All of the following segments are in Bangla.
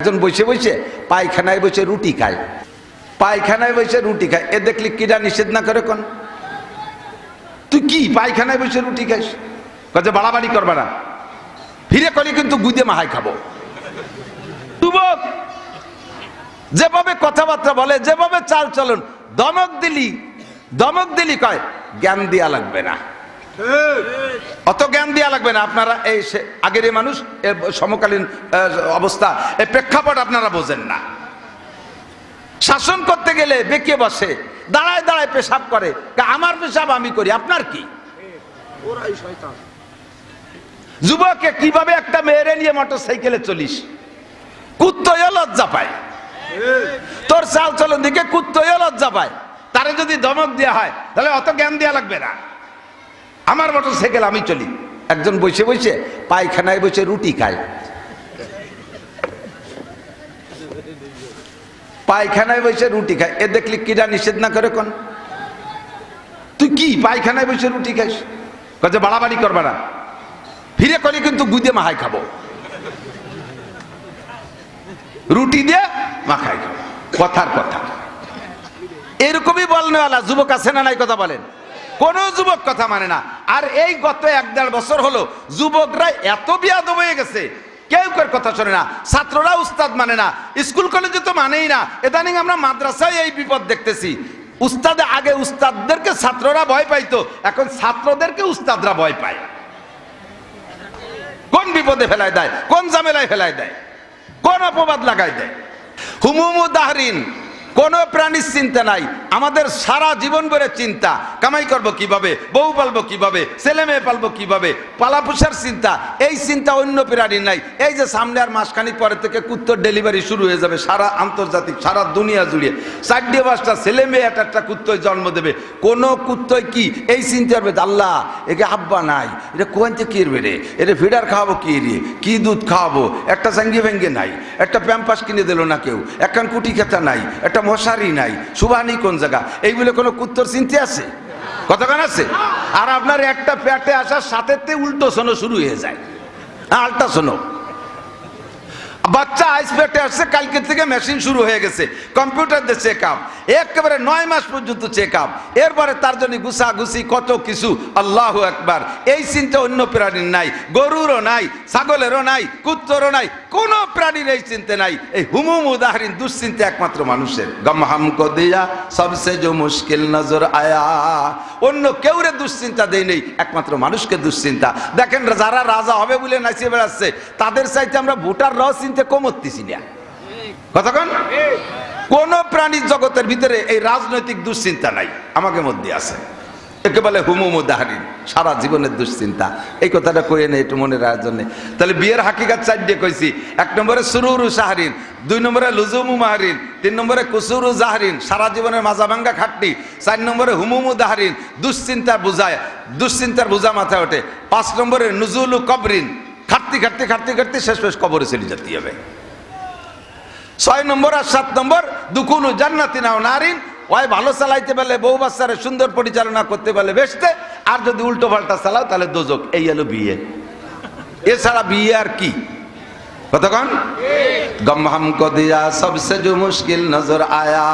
একজন বসে বসে পায়খানায় বসে রুটি খায়, পায়খানায় বসে রুটি খায়। এ দেখলি কিরা নিষেধ না করে কোন? তুই কি পায়খানায় বসে রুটি খাইস? কাজে বাড়াবাড়ি করবা না, ফিরে করি কিন্তু গুদে মাহাই খাবো। যুবক যেভাবে কথাবার্তা বলে, যেভাবে চাল চলন, দমক দিলি কয় জ্ঞান দিয়া লাগবে না, অত জ্ঞান দেওয়া লাগবে না। আপনারা এই আগের মানুষ সমকালীন অবস্থা, এই প্রেক্ষাপট আপনারা বোঝেন না। শাসন করতে গেলে বেঁকে বসে, দাঁড়ায় দাঁড়ায় পেশাব করে, আমার পেশাব আমি করি, আপনার কি? যুবকে কিভাবে একটা মেয়েরে নিয়ে মোটর সাইকেলে চলিস, কুত্তয় লজ্জা পায়। তোর চাল চলন দিকে কুত্তয় লজ্জা পায়। তারে যদি ধমক দেওয়া হয় তাহলে অত জ্ঞান দেওয়া লাগবে না, আমার মোটর সাইকেল আমি চলি। একজন বসে বসে পায়খানায় বসে রুটি খায়, পায়খানায় বসে রুটি খায়। এ দেখলি কিরা নিষেধ না করে কোন? তুই কি পায়খানায় বসে রুটি খাইস? কাজে বাড়াবাড়ি করবা না, ফিরে করি কিন্তু গুদে মাহাই খাবো, রুটি দিয়ে মাখাই খাবো। কথার কথা এরকমই বলনেওয়ালা যুবক আছে না নাই? কথা বলেন, কোন যুবক কথা মানে না। আর এই গত 1-1.5 বছর হলো যুবকরা এত বিয়াদব হয়ে গেছে, কেউ কার কথা শোনে না। ছাত্ররা উস্তাদ মানে না, স্কুল কলেজে তো মানেই না। ইদানিং আমরা মাদ্রাসায় এই বিপদ দেখতেছি। আগে উস্তাদদেরকে ছাত্ররা ভয় পাইতো, এখন ছাত্রদেরকে উস্তাদরা ভয় পায়। কোন বিপদে ফেলায় দেয়, কোন ঝামেলায় ফেলায় দেয়, কোন অপবাদ লাগাই দেয়। হুমুমু দাহরিন, কোন প্রাণীর চিন্তা নাই। আমাদের সারা জীবন ভরে চিন্তা, কামাই করবো কিভাবে, বউ পালবো কিভাবে, ছেলে মেয়ে পালবো কিভাবে, পালাপোষার চিন্তা। এই চিন্তা অন্য প্রাণীর নাই। এই যে সামনে আর মাসখানিক পরে থেকে কুত্তর ডেলিভারি শুরু হয়ে যাবে, সারা আন্তর্জাতিক, সারা দুনিয়া জুড়ে 4-5টা ছেলে মেয়ে একটা কুত্তয় জন্ম দেবে। কোন কুত্তয় কি এই চিন্তা করবে আল্লাহ একে আব্বা নাই, এটা কোন থেকে কিরবে রে, এটা ফিডার খাওয়াবো কি রে, কি দুধ খাওয়াবো, একটা জাঙ্গি ভেঙ্গে নাই, একটা প্যাম্পাস কিনে দিল না কেউ, একখান কুটি খেতা নাই, একটা মশারি নাই, সুবানি কোন জায়গা, এইগুলো কোনো কুত্তর চিন্তা আছে? কতক্ষণ আছে? আর আপনার একটা পেটে আসার সাথে উল্টো শোনো শুরু হয়ে যায়, আলটা শোনো। বাচ্চা আইস পেটে আসছে, কালকে থেকে মেশিন শুরু হয়ে গেছে, কম্পিউটার দিয়ে চেক আপ, একেবারে 9 মাস পর্যন্ত চেক আপ। এরপরে তার জন্য গুছাগুছি কত কিছু। আল্লাহু আকবার। এই চিন্তা অন্য প্রাণীর নাই, গরুরও নাই, ছাগলেরও নাই, কুত্তরও নাই, কোন প্রাণীর এই চিন্তা নাই। এই হুমুম উদাহরণ দুশ্চিন্তা একমাত্র মানুষের। গম হামকো দিয়া সবসে যে মুশকিল নজর আয়া, অন্য কেউরে দুশ্চিন্তা দেয় নেই, একমাত্র মানুষকে দুশ্চিন্তা। দেখেন যারা রাজা হবে বলে নাচিয়ে বেড়াচ্ছে, তাদের চাইতে আমরা ভোটার রাও চিন্তা কমতেছি না। কতক্ষণ? কোন প্রাণীর জগতের ভিতরে এই রাজনৈতিক দুশ্চিন্তা নাই, আমাকে মধ্যে আছে। একে বলে হুমুম দাহরিন, সারা জীবনের দুশ্চিন্তা। এই কথাটা কয়ে নেই একটু মনে রাখার জন্য। তাহলে বিয়ের হাকিকাত 4টে কইছি। 1 নম্বরে সুরুরু শাহরিন, 2 নম্বরে লুজুমু মাহরিন, 3 নম্বরে কুসুরু জাহরিন, সারা জীবনের মাজা ভাঙ্গা খাটনি, 4 নম্বরে হুমুমু দাহরিন, দুশ্চিন্তার বোঝায়, দুশ্চিন্তার বোঝা মাথায় ওঠে, 5 নম্বরে নুজুলু কবরিন, খাটতে খাটতে খাটতে খাটতে শেষ কবরে চলে যেতে হবে। 6 নম্বর আর 7 নম্বর দুকুলু জান্নাতিন আও নারিন, ওই ভালো চালাইতে পারলে বউ বাচ্চারে সুন্দর পরিচালনা করতে পারলে বেশতে, আর যদি উল্টো পাল্টা চালাও তাহলে দোজক। এই হলো বিয়ে, এছাড়া বিয়ে আর কি? কতক্ষণ? গম হামকো দিয়া সবসে যে মুশকিল নজর আয়া।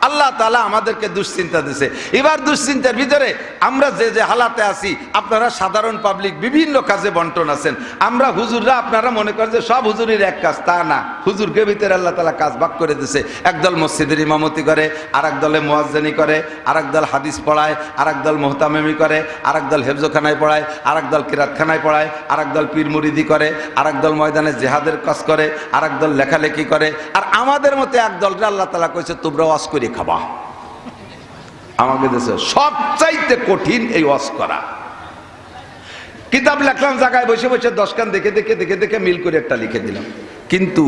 আল্লাহ তাআলা আমাদেরকে দুশ্চিন্তা দিছে। এবার দুশ্চিন্তার ভিতরে আমরা যে হালাতে আছি, আপনারা সাধারণ পাবলিক বিভিন্ন কাজে বন্টন আছেন। আমরা হুজুররা, আপনারা মনে করেন যে সব হুজুরের এক কাজ, তা না। হুজুরকে ভিতরে আল্লাহ তাআলা কাজ ভাগ করে দিছে। একদল মসজিদের ইমামতি করে, আরেক দলে মুয়াজ্জিনি করে, আরেক দল হাদিস পড়ায়, আরেক দল মুহতামিমি করে, আরেক দল হেফজখানায় পড়ায়, আরেক দল কিরাতখানায় পড়ায়, আরেক দল পীর মুরিদি করে, আরেক দল ময়দানে জিহাদের কাজ করে, আরেক দল লেখালেখি করে। আর আমাদের মতে এক দলটা আল্লাহ তাআলা কইছে তোমরা ওয়াজ করে খাবা। আমাকে দেশে সবচাইতে কঠিন এই ওয়াজ করা। কিতাব লেখলাম, জায়গায় বসে বসে 10 খান দেখে দেখে মিল করে একটা লিখে দিলাম। কিন্তু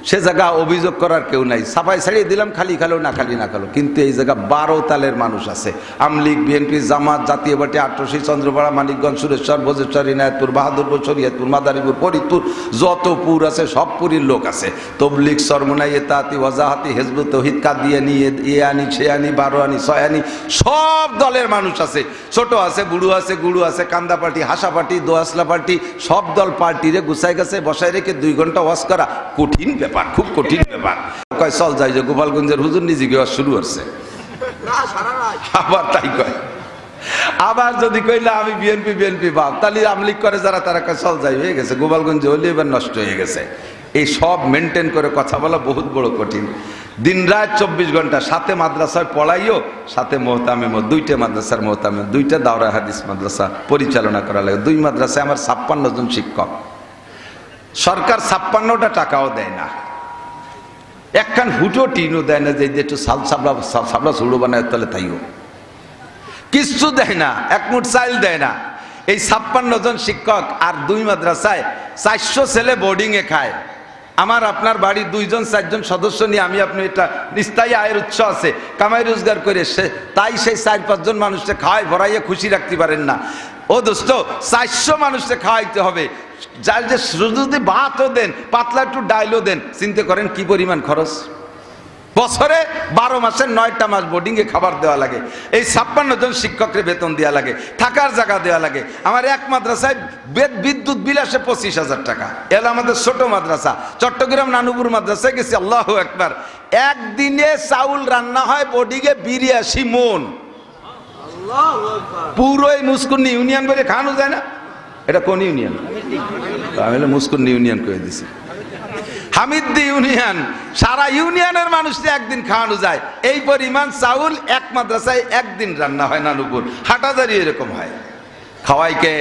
সে জায়গা অভিযোগ করার কেউ নাই, সাফাই ছাড়িয়ে দিলাম, খালি খালো না খালি না খালো। কিন্তু এই জায়গা 12 তালের মানুষ আছে, আমলিগ, বিএনপি, জামাত, জাতীয় পার্টি, আটরশি, চন্দ্রপাড়া, মানিকগঞ্জ, সুরেশ্বর, ভোজেশ্বর, ইনায়তপুর, বাহাদুরপুর, শরীয়তপুর, মাদারীপুর, ফরিদপুর, যত পুর আছে সব পুরীর লোক আছে। তবলিগ, সরমনাই, এতাতি, ওয়াজাহাতি, হেজবুত তৌহিদ, কাদিয়ানি, আনি, ছেয়ানি, 12 আনি, 6 আনি, সব দলের মানুষ আছে। ছোট আছে, বুড়ো আছে, গুড়ু আছে, কান্দা পার্টি, হাসা পার্টি, দোয়াসলা পার্টি, সব দল পার্টিরে গুছাই গেছে বসায় রেখে 2 ঘন্টা ওয়াজ করা কঠিন ব্যাপার, খুব কঠিন ব্যাপার। কয় চল যাই যে গোপালগঞ্জের হুজুর নিজে গিয়ে শুরু হচ্ছে, আবার তাই কয়। আবার যদি কইলে আমি বিএনপি ভাব, তাহলে আমলিগ করে যারা, তারা কয় চল যাই, হয়ে গেছে গোপালগঞ্জে হলে এবার নষ্ট হয়ে গেছে। এই সব মেনটেন করে কথা বলা বহুত বড় কঠিন। দিন রাত 24 ঘন্টা, সাথে মাদ্রাসায় পড়াইও, সাথে মোহতামে, 2টে মাদ্রাসার মোহতামে, 2টা দাওরা হাদিস মাদ্রাসা পরিচালনা করা লাগে। 2 মাদ্রাসায় আমার 56 জন শিক্ষক। সরকার 56টা টাকাও দেয় না, একখান হুটো টিনও দেয় না যে একটু সাবলা সুড়ো বানায় তাহলে তাইও কিচ্ছু দেয় না, 1 মুঠ চাইল দেয় না। এই 56 জন শিক্ষক আর 2 মাদ্রাসায় 400 ছেলে বোর্ডিংয়ে খায়। আমার আপনার বাড়ি 2 জন 4 জন সদস্য নিয়ে আমি আপনি এটা স্থায়ী আয়ের উৎস আছে, কামাই রোজগার করে তাই সেই 4-5 জন মানুষকে খাওয়াই ভরাইয়ে খুশি রাখতে পারেন না। ও দোস্ত, 400 মানুষকে খাওয়াইতে হবে, যার যে যদি ভাতও দেন, পাতলা একটু ডাইলও দেন, চিন্তা করেন কি পরিমাণ খরচ। বছরে 12 মাসের 9টা মাস বোর্ডিংয়ে খাবার দেওয়া লাগে। এই 56 জন শিক্ষকের বেতন দেওয়া লাগে, থাকার জায়গা দেওয়া লাগে। আমার এক মাদ্রাসায় বিদ্যুৎ বিল আসে 25,000 টাকা। এলা আমাদের ছোট মাদ্রাসা। চট্টগ্রাম নানুপুর মাদ্রাসায় গেছি, আল্লাহু আকবার, একদিনে চাউল রান্না হয় বোর্ডিংয়ে 82 মন। পুরোই মুস্কুন্নি ইউনিয়ন বলে খাওয়ানো যায় না। এটা কোন ইউনিয়ন? আমি মুস্কুন্নি ইউনিয়ন করে দিছি। হামিদ্দি ইউনিয়ন, সারা ইউনিয়নের মানুষকে একদিন খাওয়ানো যায়। এই পরিমাণ চাউল এক মাদ্রাসায় একদিন রান্না হয়। নানুপুর, হাটাজারি এরকম হয়। খাওয়াই কে?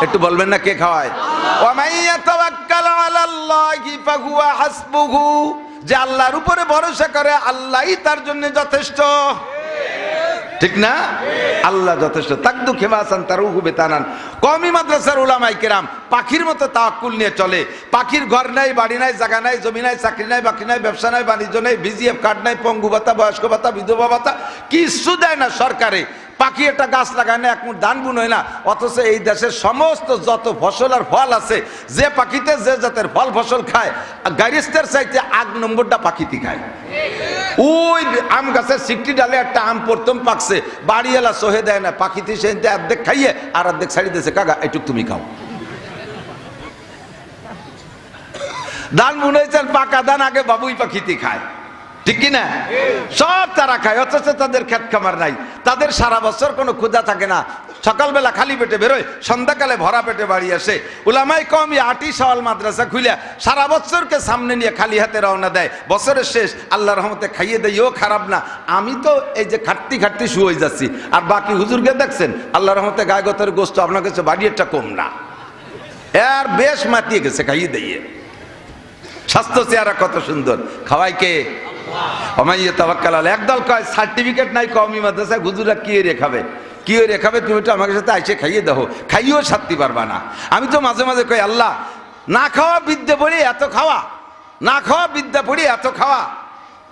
একটু বলবেন না কে খাওয়ায়? যে আল্লাহর উপরে ভরসা করে, আল্লাহই তার জন্য যথেষ্ট, ঠিক না? আল্লাহ যথেষ্ট। তাকদু খেমাসান তারুহু বেতানান। কওমি মাদ্রাসার উলামায়ে কেরাম পাখির মতো তাওয়াক্কুল নিয়ে চলে। পাখির ঘর নাই, বাড়ি নাই, জায়গা নাই, জমি নাই, চাকরি নাই, বাকি নাই, ব্যবসা নাই, বাণিজ্য নাই, বিজিএফ কার্ড নাই, পঙ্গু ভাতা, বয়স্ক ভাতা, বিধবা ভাতা কিছু দেয় না সরকারে। পাখি একটা গাছ লাগায় না, 1 মুঠ ধান বুন হয় না। অথচ এই দেশের সমস্ত যত ফসল আর ফল আছে, যে পাখিতে যে জাতের ফল ফসল খায়, গারিস্তের চাইতে 8 নম্বরটা পাখিতে খায়। ওই আম গাছের সিকটি ডালে একটা আম প্রথম পাকছে, বাড়িওয়ালা সহে দেয় না, পাখিতে সে অর্ধেক খাইয়ে আর অর্ধেক ছাড়ি দিয়েছে, কাকা এটুক তুমি খাও। ধান বুনেছেন, পাকা ধান আগে বাবুই পাখিতে খায়, ঠিক কিনা? সব তারা খায়, অথচ তাদের ক্ষেত খামার নাই। তাদের সারা বছর কোনো ক্ষুধা থাকে না। সকালবেলা খালি পেটে বেরোয়, সন্ধ্যাকালে ভরা পেটে বাড়ি আসে। উলামায়ে কওমি 8ই শাওয়াল মাদ্রাসা খুলে সারা বছরকে সামনে নিয়ে খালি হাতে রওনা দেয়। বছরের শেষ আল্লাহর রহমতে খাইয়ে দেয়, ও খারাপ না। আমি তো এই যে খাটতে শুয়ে যাচ্ছি, আর বাকি হুজুরকে দেখছেন আল্লাহর রহমতে গায়ে গতের গোস্ত আপনার কাছে বাড়িটা কম না, এর বেশ মাতিয়ে গেছে খাইয়ে দিয়ে। স্বাস্থ্য চেহারা কত সুন্দর, খাওয়াই কে? ওমাইয়া তাওয়াক্কাল আলাইহি। একদল কয় সার্টিফিকেট নাই কওমি মাদ্রাসায়, হুজুররা কি রেখাবে, কি রেখাবে? তুমি তো আমার সাথে আইসে খাইয়ে দাও, খাইয়েও শান্তি পারবা না। আমি তো মাঝে মাঝে কই, আল্লাহ না খাওয়া বিদ্যা পড়ি এত খাওয়া, না খাওয়া বিদ্যা পড়ি এত খাওয়া,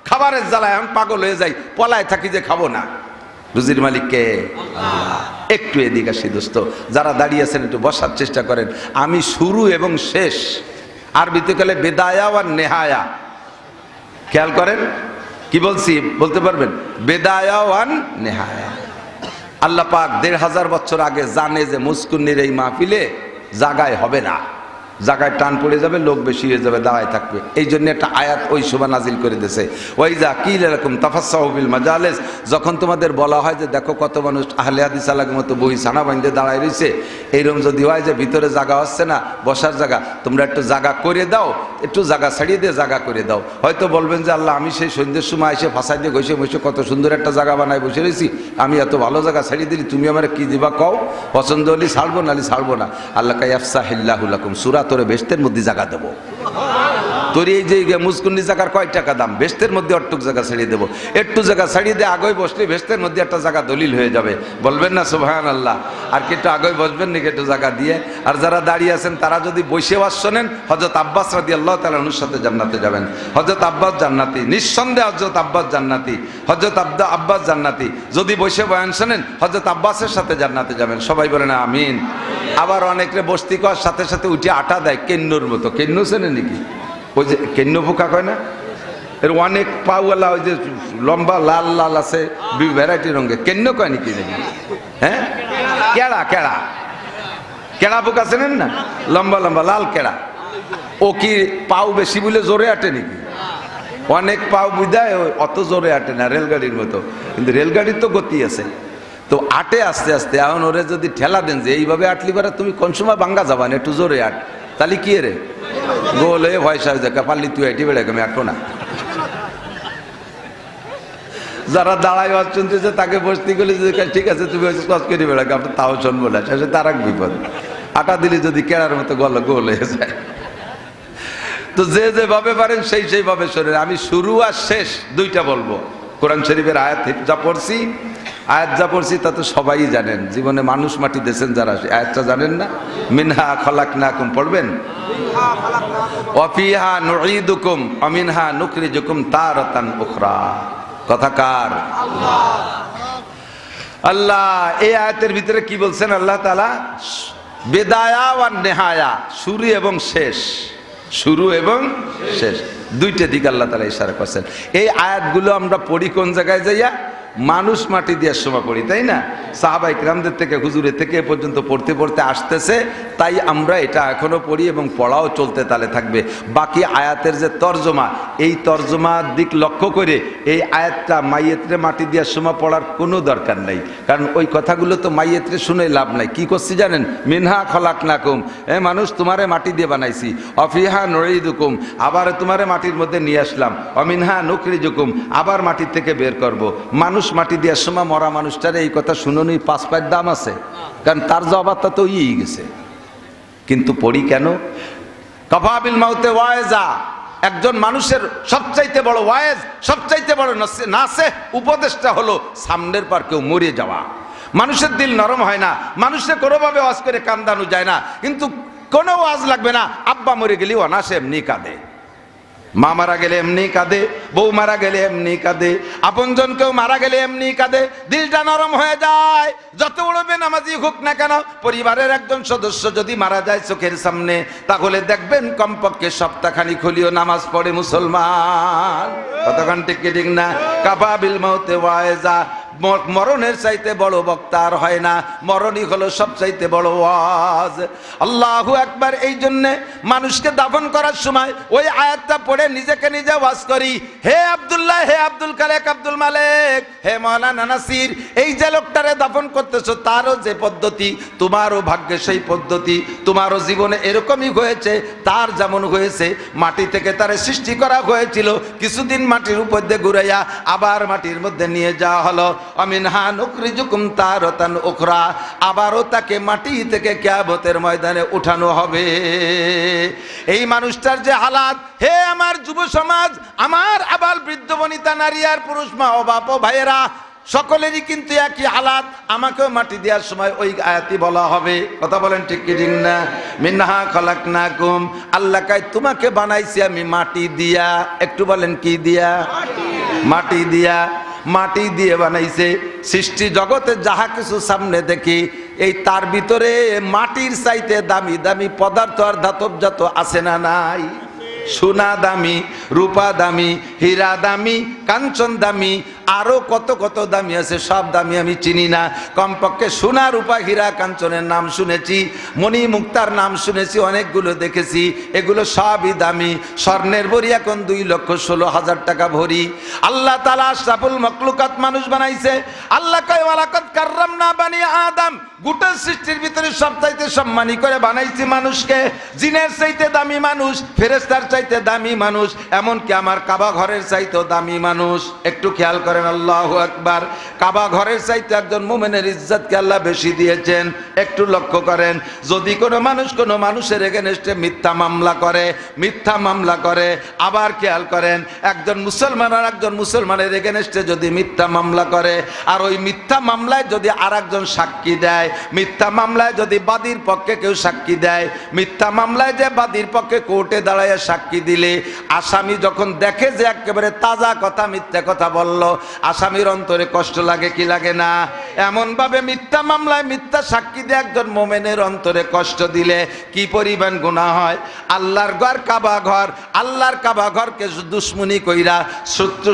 খাবারের জ্বালায় আমি পাগল হয়ে যাই, পলায় থাকি যে খাবো না। রুজির মালিক কে? আল্লাহ। একটু এদিকে আসি দোস্ত, যারা দাঁড়িয়ে আছেন একটু বসার চেষ্টা করেন। আমি শুরু এবং শেষ, আরবিতে গেলে বেদায়া আর নেহায়া, খেয়াল করেন কি বলছি, বলতে পারবেন? বেদায়া ওয়ান নেহায়া। আল্লাহ পাক 1500 বছর আগে জানে যে মুস্কুন্নির এই মাহফিলে জাগায় হবে না, জায়গায় টান পড়ে যাবে, লোক বেশি হয়ে যাবে, দাঁড়ায় থাকবে। এই জন্য একটা আয়াত ওই সময় নাজিল করে দিয়েছে, ওয়াইজা কিল এরকম তাফাসসাহু বিল মাজালিস। যখন তোমাদের বলা হয় যে দেখো কত মানুষ আহলে হাদিস আলাগের মতো বই ছানা বাঁধে দাঁড়ায় রয়েছে, এইরকম যদি হয় যে ভিতরে জায়গা হচ্ছে না, বসার জায়গা, তোমরা একটু জায়গা করে দাও, একটু জায়গা ছাড়িয়ে দিয়ে জায়গা করে দাও। হয়তো বলবেন যে আল্লাহ আমি সেই সন্ধ্যের সময় এসে ফাঁসাই দিয়ে বসে বসে কত সুন্দর একটা জায়গা বানায় বসে রয়েছি, আমি এত ভালো জায়গা ছাড়িয়ে দিলি, তুমি আমার কি দিবা কও, পছন্দ হলে ছাড়বো নাহলে ছাড়বো না। আল্লাহ কাইয়াফসাহিল্লাহু লাকুম, সূরা তোরে বেহেশতের মধ্যে জায়গা দেবো। তোর এই যে মুসকুন্নি জায়গার কয় টাকা দাম, বেস্তের মধ্যে অট্টুক জায়গা ছাড়িয়ে দেবো, একটু জায়গা ছাড়িয়ে দিয়ে আগে বসলে বেস্তের মধ্যে একটা জায়গা দলিল হয়ে যাবে। বলবেন না সুবহানাল্লাহ? আর কি একটু আগে বসবেন নাকি একটু জায়গা দিয়ে? আর যারা দাঁড়িয়ে আছেন তারা যদি বসে ওয়াজ শোনেন, হযরত আব্বাস রাদিয়াল্লাহু তাআলা আনহুর সাথে জান্নাতে যাবেন। হযরত আব্বাস জান্নাতি, নিঃসন্দেহে হযরত আব্বাস জান্নাতি, হযরত আব্বাস জান্নাতি। যদি বসে বয়ান শোনেন হযরত আব্বাসের সাথে জান্নাতে যাবেন। সবাই বলেন আমিন। আবার অনেকে বস্তি করার সাথে সাথে উঠে আটা দেয় কেন্নুর মতো। কেন্নু চেনে নাকি? ওই যে কেন্নু পোকা কয় না, এর অনেক পাওয়ালা, ওই যে লম্বা লাল লাল আছে ভ্যারাইটি রঙের, কেন্নু কয় নাকি নাকি? হ্যাঁ, কেড়া কেড়া কেড়া পোকা চেনেন না? লম্বা লম্বা লাল কেড়া। ও কি পাও বেশি বলে জোরে আটে নাকি? অনেক পাও বুঝায় অত জোরে আটে না, রেলগাড়ির মতো। কিন্তু রেলগাড়ির তো গতি আছে, তো আটে আস্তে আস্তে। এখন ওরে যদি ঠেলা দেন যে এইভাবে আটলি পারে তুমি কোন সময় ভাঙ্গা যাবা না, একটু জোরে আট, তাহলে কি রে গোল হয়ে ভয় সাজ দেখা পারলি তুই আইটি বেড়ে আমি আটো না। যারা দাঁড়াই ওয়াজ শুনতেছে তাকে বসতি গেলে ঠিক আছে তুমি ওয়াজ করে বেড়াকে, আপনার তাও শুনবো না, শেষে তার এক বিপদ। আটা দিলে যদি কেড়ার মতো গোল হয়ে যায়। তো যে যেভাবে পারেন সেইভাবে শোনেন। আমি শুরু আর শেষ দুইটা বলবো। কোরআন শরীফের আয়াত যা পড়ছি তা তো সবাই জানেন। জীবনে মানুষ মাটি দিয়েছেন যারা, আয়াতটা জানেন না? মিনহা খালাকনাকুম পড়বেন। ওয়াফিহা নুঈদুকুম ওয়া মিনহা নুখরিজুকুম তারাতান উখরা। কথা কার? আল্লাহ এই আয়াতের ভিতরে কি বলছেন আল্লাহ তাআলা? বিদায়া ওয়া নেহায়া, শুরু এবং শেষ, শুরু এবং শেষ দুইটা দিক আল্লাহ তাআলা ইশারা করছেন। এই আয়াতগুলো আমরা পড়ি কোন জায়গায় যাইয়া? মানুষ মাটি দেওয়ার সময় পড়ি, তাই না? সাহাবায়ে কিরামদের থেকে, হুজুরের থেকে এ পর্যন্ত পড়তে পড়তে আসতেছে, তাই আমরা এটা এখনো পড়ি এবং পড়াও চলতে তালে থাকবে। বাকি আয়াতের যে তর্জমা, এই তর্জমার দিক লক্ষ্য করে এই আয়াতটা মাইয়েতরে মাটি দেওয়ার সময় পড়ার কোনো দরকার নাই, কারণ ওই কথাগুলো তো মাইয়েতরে শুনে লাভ নাই। কি করছি জানেন? মিনহা খলাকনাকুম, মানুষ তোমারে মাটি দিয়ে বানাইছি, অফিহা নুঈদুকুম, আবার তোমারে মাটির মধ্যে নিয়ে আসলাম, অমিনহা নুখরিজুকুম, আবার মাটির থেকে বের করব। মানুষ মাটি দেওয়ার সময় মরা মানুষটারে এই কথা শুনুনি 5 পায়ের দাম আছে, কারণ তার জবাবটা তো ইয়ে গেছে। কিন্তু পড়ি কেন? কাফাবিল মাউতে ওয়াইজা, একজন মানুষের সবচাইতে বড় ওয়াইজ, সবচাইতে বড় নাসে উপদেশটা হলো সামনের পর কেউ মরে যাওয়া। মানুষের দিল নরম হয় না, মানুষের কোনোভাবে ওয়াজ করে কান্দানো যায় না, কিন্তু কোনো ওয়াজ লাগবে না। আব্বা মরে গেলে অনাসে এমনি কাঁদে, মা মারা গেলে এমনি কাঁদে, বউ মারা গেলে এমনি কাঁদে, আপনজন কেউ মারা গেলে এমনি কাঁদে, দিলটা নরম হয়ে যায়। যত বড় বেনামাজি হোক না কেন, পরিবারের একজন সদস্য যদি মারা যায় চোখের সামনে, তাহলে দেখবেন কমপক্ষে সপ্তাহখানিক হলেও নামাজ পড়ে মুসলমান। কতক্ষণ ঠিক ঠিক না? কাফাবিল মাউতে ওয়াইজা, মরণের চাইতে বড় বক্তা আর হয় না, মরণই হলো সবচাইতে বড় ওয়াজ। আল্লাহু আকবার। এই জন্যে মানুষকে দাফন করার সময় ওই আয়াতটা পড়ে নিজেকে নিজে ওয়াজ করি, হে আব্দুল্লাহ, হে আব্দুল খালেক, আব্দুল মালেক, হে মাওলানা নাসির, এই যে লোকটারে দাফন করতেছো তারও যে পদ্ধতি, তোমারও ভাগ্যে সেই পদ্ধতি, তোমারও জীবনে এরকমই হয়েছে, তার যেমন হয়েছে। মাটি থেকে তারে সৃষ্টি করা হয়েছিল, কিছুদিন মাটির উপর দিয়ে ঘুরাইয়া আবার মাটির মধ্যে নিয়ে যাওয়া হলো। অমিনহা নুখরিজুকুম তারাতান উখরা, আবারও তাকে মাটি থেকে কিয়ামতের ময়দানে উঠানো হবে। এই মানুষটার যে হালাত, হে আমার যুব সমাজ, আমার আবাল বৃদ্ধ বনিতা, নারী আর পুরুষ, মা ও বাপ ও ভাইয়েরা, সকলেরই কিন্তু একই হালাত। আমাকেও মাটি দেওয়ার সময় ওই আয়াতই বলা হবে। কথা বলেন ঠিক কি ঠিক না? মিনহা খলাকনাকুম, আল্লাহ কয় তোমাকে বানাইছি আমি মাটি দিয়া। একটু বলেন কি দিয়া? মাটি দিয়া। মাটি দিয়ে বানাইছে। সৃষ্টি জগতে যাহা কিছু সামনে দেখি, এই তার ভিতরে মাটির চাইতে দামি দামি পদার্থ আর ধাতব জাত আছে না নাই? সোনা দামি, রূপা দামি, হীরা দামি, কাঞ্চন দামি, আরো কত কত দামি আছে, সব দামি আমি চিনি না। কমপক্ষে সোনা, রূপা, হীরা, কাঞ্চনের নাম শুনেছি, মণি মুক্তার নাম শুনেছি, অনেকগুলো দেখেছি, এগুলো সবই দামি। স্বর্ণের ভরি এখন 2,16,000 টাকা ভরি। আল্লাহ তাআলা আশরাফুল মখলুকাত মানুষ বানাইছে। আল্লাহ কয় ওয়ালাকাদ কাররামনা বানি আদম, গোটা সৃষ্টির ভিতরে সবচাইতে সম্মানী করে বানাইছি মানুষকে। জিনের চাইতে দামি মানুষ, ফেরেশতার চাইতে দামি মানুষ, এমনকি আমার কাবা ঘরের চাইতেও দামি মানুষ। একটু খেয়াল করে করেন আল্লাহু আকবার। কাবা ঘরের চাইতে একজন মুমিনের ইজ্জতকে আল্লাহ বেশি দিয়েছেন। একটু লক্ষ্য করেন, যদি কোনো মানুষের এগেনস্টে মিথ্যা মামলা করে, আবার খেয়াল করেন, একজন মুসলমান আর একজন মুসলমানের এগেনস্টে যদি মিথ্যা মামলা করে, আর ওই মিথ্যা মামলায় যদি আর একজন সাক্ষী দেয়, মিথ্যা মামলায় যদি বাদীর পক্ষে কেউ সাক্ষী দেয়, মিথ্যা মামলায় যে বাদীর পক্ষে কোর্টে দাঁড়ায় সাক্ষী দিলে আসামি যখন দেখে যে একেবারে তাজা কথা, মিথ্যা কথা বলল, আসামির অন্তরে কষ্ট লাগে কি লাগে না? এমন ভাবে মিথ্যা মামলায় মিথ্যা সাক্ষী দিয়ে একজন মোমেনের অন্তরে কষ্ট দিলে কি পরিমাণ গুনাহ হয়। আল্লাহর কাবা ঘরকে দুশ্মনী কইরা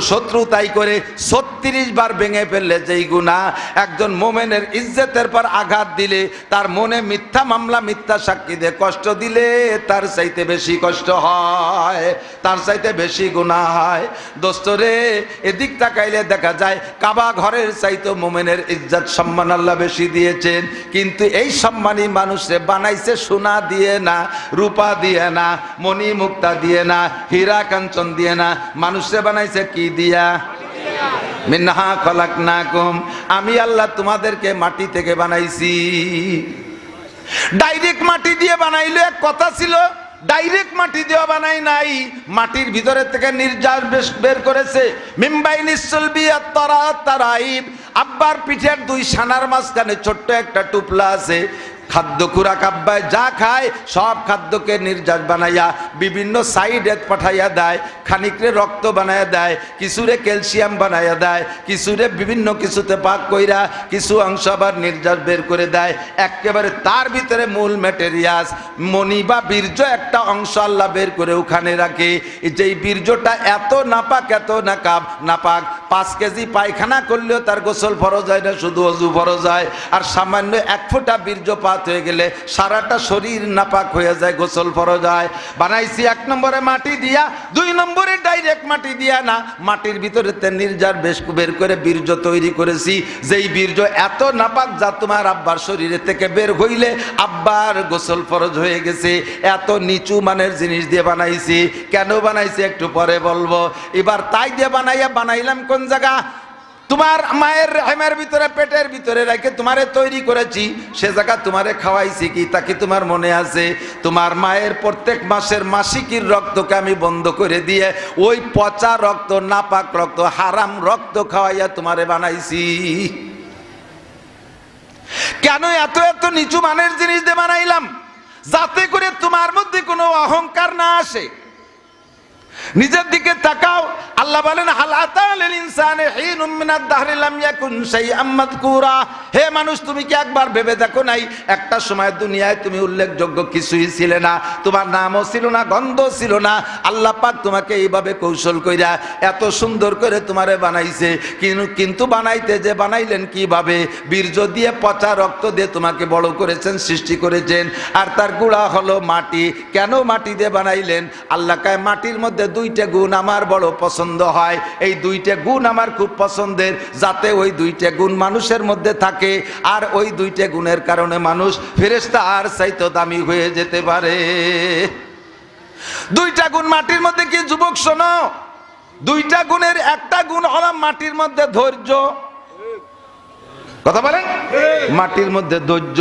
শত্রুতাই করে 36 বার ভেঙে ফেললে যেই গুনাহ, একজন মোমেনের ইজ্জতের পর আঘাত দিলে, তার মনে মিথ্যা মামলা মিথ্যা সাক্ষী দিয়ে কষ্ট দিলে তার চাইতে বেশি কষ্ট হয়, তার চাইতে বেশি গুনাহ হয়। দোস্তরে, এদিক তাকাইলে দেখা যায় কাবা ঘরের চাইতে মোমেনের ইজ্জত সম্মান আল্লাহ বেশি দিয়েছেন। কিন্তু এই সম্মানী মানুষে বানাইছে সোনা দিয়ে না, রূপা দিয়ে না, মণি মুক্তা দিয়ে না, হীরা কাঞ্চন দিয়ে না, মানুষে বানাইছে কি দিয়া? মিনহা খলাকনাকুম, আমি আল্লাহ তোমাদেরকে মাটি থেকে বানাইছি। ডাইরেক্ট মাটি দিয়ে বানাইলে এক কথা ছিল, ডাইরেক্ট মাটি দিয়ে বানাই নাই, মাটির ভিতরে থেকে নির্যাস বের করেছে। মিমবাইনিস সুলবি আত-তারাইব, আব্বার পিঠের 2 সানার মাঝখানে ছোট্ট একটা টুপলা আছে। খাদ্য খুরাক আব্বায় যা খায় সব খাদ্যকে নির্যাস বানাইয়া বিভিন্ন সাইডে পাঠাইয়া দেয়, খানিকরে রক্ত বানাইয়া দেয়, কিছুরে ক্যালসিয়াম বানাইয়া দেয়, কিছুরে বিভিন্ন কিছুতে পাক কইরা কিছু অংশ আবার নির্যাস বের করে দেয়। একেবারে তার ভিতরে মূল ম্যাটেরিয়াস মণি বা বীর্য একটা অংশ আল্লাহ বের করে ওখানে রাখে। যেই বীর্যটা এত নাপাক, এত নাপাক, 5 কেজি পায়খানা করলেও তার গোসল ফরজ হয় না, শুধু অজু ফরজ হয়। আর সামান্য 1 ফোঁটা বীর্য হয়ে গেলে সারাটা শরীর নাপাক হয়ে যায়, গোসল ফরজ হয়। বানাইছি 1 নম্বরে মাটি দিয়া, 2 নম্বরে ডাইরেক্ট মাটি দিয়া না, মাটির ভিতরে নির্যাস বের করে বীর্য তৈরি করেছি। যেই বীর্য এত নাপাক যা তোমার আব্বার শরীরে থেকে বের হইলে আব্বার গোসল ফরজ হয়ে গেছে। এত নিচু মানের জিনিস দিয়ে বানাইছি। কেন বানাইছি একটু পরে বলবো। এবার তাই দিয়ে বানাইলাম কোন জায়গা? তোমার মায়ের রেহেমের ভিতরে, পেটের ভিতরে রেখে তোমারে তৈরি করেছি, সে জায়গা তোমারে খাওয়াইছি কি তা কি তোমার মনে আছে? তোমার মায়ের প্রত্যেক মাসের মাসিকের রক্তকে আমি বন্ধ করে দিয়ে ওই পচা রক্ত, নাপাক রক্ত, হারাম রক্ত খাওয়াইয়া তোমারে বানাইছি। কেন এত এত নিচু মানের জিনিস দিয়ে বানাইলাম? যাতে করে তোমার মধ্যে কোনো অহংকার না আসে। নিজের দিকে তাকাও। আল্লাহ বলেন, হাল আতাল ইনসানে হিনুম মিনাদ দাহরি লাম ইয়াকুন শাইআম মাযকুরা। হে মানুষ, তুমি কি একবার ভেবে দেখো নাই একটা সময় দুনিয়ায় তুমি উল্লেখযোগ্য কিছুই ছিলে না, তোমার নামও ছিল না, গন্ধ ছিল না। আল্লাহ পাক তোমাকে এইভাবে কৌশল কইরা এত সুন্দর করে তোমারে বানাইছে। কিন্তু বানাইলেন কিভাবে? বীর্য দিয়ে, পচা রক্ত দিয়ে তোমাকে বড় করেছেন, সৃষ্টি করেছেন। আর তার গুঁড়া হলো মাটি। কেন মাটি দিয়ে বানাইলেন? আল্লাহ কয়, মাটির মধ্যে 2টা গুণ আমার বড় পছন্দ হয়, এই 2টা গুণ আমার খুব পছন্দের, যাতে ওই 2টা গুণ মানুষের মধ্যে থাকে। আর ওই 2টা গুণের কারণে মানুষ ফেরেশতা আর চাইতে দামি হয়ে যেতে পারে। 2টা গুণ মাটির মধ্যে কি যুবক শোনো? 2টা গুণের একটা গুণ হলো মাটির মধ্যে ধৈর্য। কথা বলেন? মাটির মধ্যে ধৈর্য,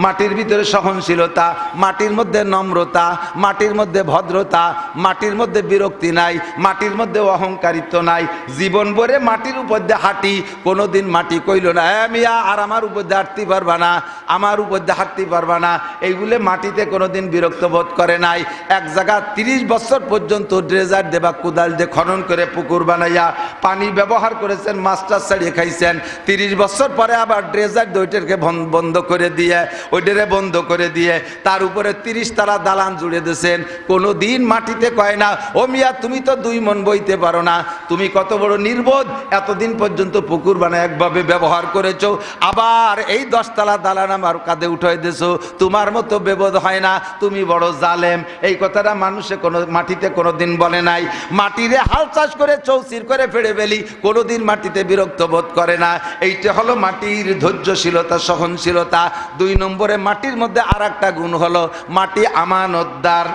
মাটির ভিতরে সহনশীলতা, মাটির মধ্যে নম্রতা, মাটির মধ্যে ভদ্রতা, মাটির মধ্যে বিরক্তি নাই, মাটির মধ্যে অহংকারিত্ব নাই। জীবন ভরে মাটির উপর দিয়ে হাঁটি, কোনোদিন মাটি কইল না মিয়া আর আমার উপর দিয়ে হাঁটতে পারবা না, আমার উপর দিয়ে হাঁটতে পারবা না, এইগুলো মাটিতে কোনোদিন বিরক্ত বোধ করে নাই। এক জায়গা 30 বছর পর্যন্ত ড্রেজার দেবা কোদাল দিয়ে খনন করে পুকুর বানাইয়া পানি ব্যবহার করেছেন, মাস্টার ছাড়িয়ে খাইছেন। 30 বছর পরে আবার ড্রেজার দুইটাকে বন্ধ করে দিয়ে, ওইটারে বন্ধ করে দিয়ে তার উপরে 30 তালা দালান জুড়ে দিয়েছেন। কোনো দিন মাটিতে কয় না, ও মিয়া তুমি তো 2 মন বইতে পারো না, তুমি কত বড় নির্বোধ, এতদিন পর্যন্ত পুকুর বানায় একভাবে ব্যবহার করেছো, আবার এই 10 তালা দালান আমার কাঁধে উঠাই দিয়েছো, তোমার মতো বেবোধ হয় না, তুমি বড় জালেম। এই কথাটা মানুষে মাটিতে কোনোদিন বলে নাই। মাটিরে হাল চাষ করে চৌচির করে ফেড়ে ফেলি, কোনোদিন মাটিতে বিরক্ত বোধ করে না। এইটা হলো মাটির ধৈর্যশীলতা, সহনশীলতা। 2 নম্বরে মাটির মধ্যে আর একটা গুণ হলো মাটি আমানতদার।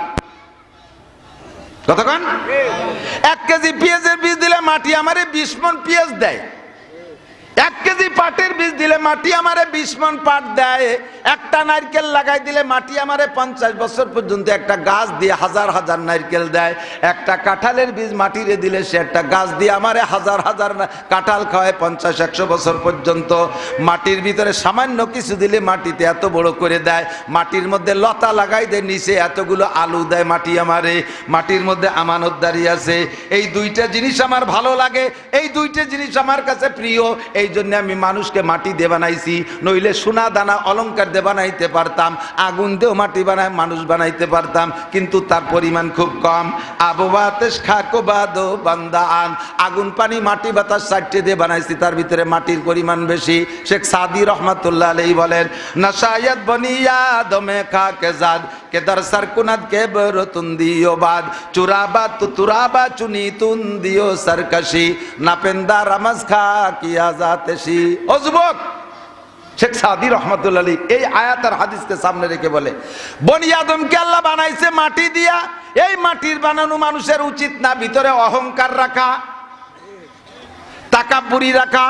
কতক্ষণ? 1 কেজি পেঁয়াজের বীজ দিলে মাটি আমারে 20 মণ পেঁয়াজ দেয়, 1 কেজি পাটের বীজ দিলে মাটি আমারে 20 মণ পাট দেয়, একটা নারকেল লাগাই দিলে মাটি আমারে 50 বছর পর্যন্ত একটা গাছ দিয়ে হাজার হাজার নারকেল দেয়, একটা কাঁঠালের বীজ মাটিরে দিলে সে একটা গাছ দিয়ে আমারে হাজার হাজার কাঁঠাল খাওয়ায় 50-100 বছর পর্যন্ত। মাটির ভিতরে সামান্য কিছু দিলে মাটিতে এত বড় করে দেয়, মাটির মধ্যে লতা লাগাই দেয়, নিচে এতগুলো আলু দেয় মাটি আমারে। মাটির মধ্যে আমানতদারি আছে। এই দুইটা জিনিস আমার ভালো লাগে, এই দুইটা জিনিস আমার কাছে প্রিয়, এই জন্য আমি মানুষকে মাটি দিয়ে বানাইছি, নইলে সোনা দানা অলংকার দিয়ে বানাইতে পারতাম, আগুন দিয়েও মাটি বানায় মানুষ বানাইতে পারতাম, কিন্তু তার পরিমাণ খুব কম। আবহাওয়াতেশ খাকো বাদো বান্দা আন, আগুন পানি মাটি বাতাস 4টে দিয়ে বানাইছি, তার ভিতরে মাটির পরিমাণ বেশি। শেখ সাদি রহমাতুল্লাহ আলাইহি বলেন, নাশায়াত বনিয়া দমে খাকে জাদ কেদার সারকুনাত কে বরতুন দিও বাদ চুরাবা তুরাবা চুনি তুন দিও সরকশি নাপেন্দা রামাজ খা কিয়া জাতেশি। ও যুবক, শেখ সাদি রহমাতুল্লাহ আলাইহি এই আয়াত আর হাদিসকে সামনে রেখে বলে, বনি আদমকে আল্লাহ বানাইছে মাটি দিয়া। এই মাটির বানানো মানুষের উচিত না ভিতরে অহংকার রাখা, তাকাব্বুরি রাখা,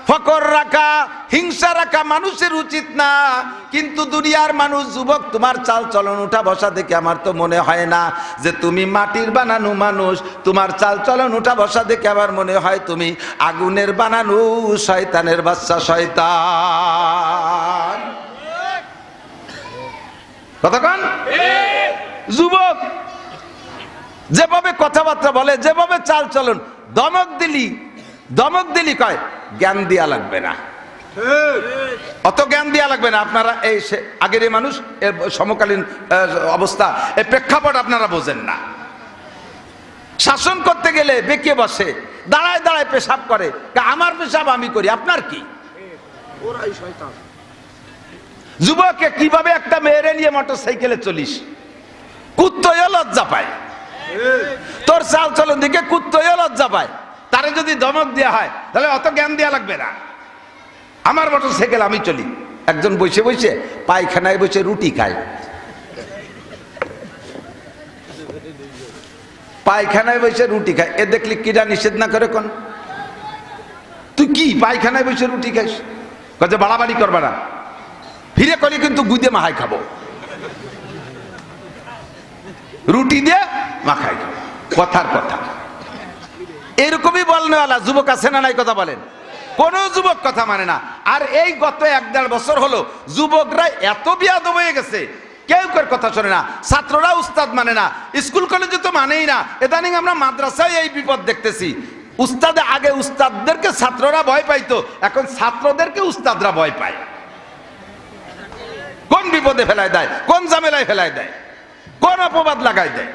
ফকর রাখা, হিংসা রাখা, মানুষের উচিত না। কিন্তু দুনিয়ার মানুষ, যুবক, তোমার চাল চলন উঠা বসা দেখে আমার তো মনে হয় না যে তুমি মাটির বানানো মানুষ। তোমার চাল চলন উঠা বসা দেখে আমার মনে হয় তুমি আগুনের বানানো শয়তানের বাচ্চা, শয়তান। কতক্ষণ যুবক যেভাবে কথাবার্তা বলে, যেভাবে চাল চলন, দমক দিলি কয় জ্ঞান দিয়া লাগবে না, অত জ্ঞান দিয়া লাগবে না। আপনারা এই আগের এই মানুষ, সমকালীন অবস্থা, এই প্রেক্ষাপট আপনারা বোঝেন না। শাসন করতে গেলে বেঁকে বসে, দাঁড়ায় দাঁড়ায় পেশাব করে, আমার পেশাব আমি করি, আপনার কি? যুবকে কিভাবে একটা মেয়েরে নিয়ে মোটর সাইকেলে চলিস, কুত্তয়ও লজ্জা পায়। তোর চাল চলন দিকে কুত্তয়ও লজ্জা পায়। তারে যদি ধমক দেওয়া হয় তাহলে অত জ্ঞান দেওয়া লাগবে না, আমার মোটর সাইকেল আমি চলি। একজন বসে বসে পায়খানায় বসে রুটি খায়, পায়খানায় বসে রুটি খায়, এ দেখলি কিরা নিষেধ না করে কোন? তুই কি পায়খানায় বসে রুটি খাইস? কাজে বাড়াবাড়ি করবে না, ফিরে করি কিন্তু গুদে মাহাই খাবো, রুটি দিয়ে মাখাই খাবো, কথার কথা। এরকমই বলনেওয়ালা যুবক আছে না নাই? কথা বলেন। কোন যুবক কথা মানে না। আর এই গত 1-1.5 বছর হলো যুবকরা এত বিয়াদব হয়ে গেছে, কেউ কার কথা শোনে না। ছাত্ররা উস্তাদ মানে না, স্কুল কলেজে তো মানেই না। ইদানিং আমরা মাদ্রাসায় এই বিপদ দেখতেছি। আগে উস্তাদদেরকে ছাত্ররা ভয় পাইতো, এখন ছাত্রদেরকে উস্তাদরা ভয় পায়। কোন বিপদে ফেলায় দেয়, কোন ঝামেলায় ফেলায় দেয়, কোন অপবাদ লাগাই দেয়।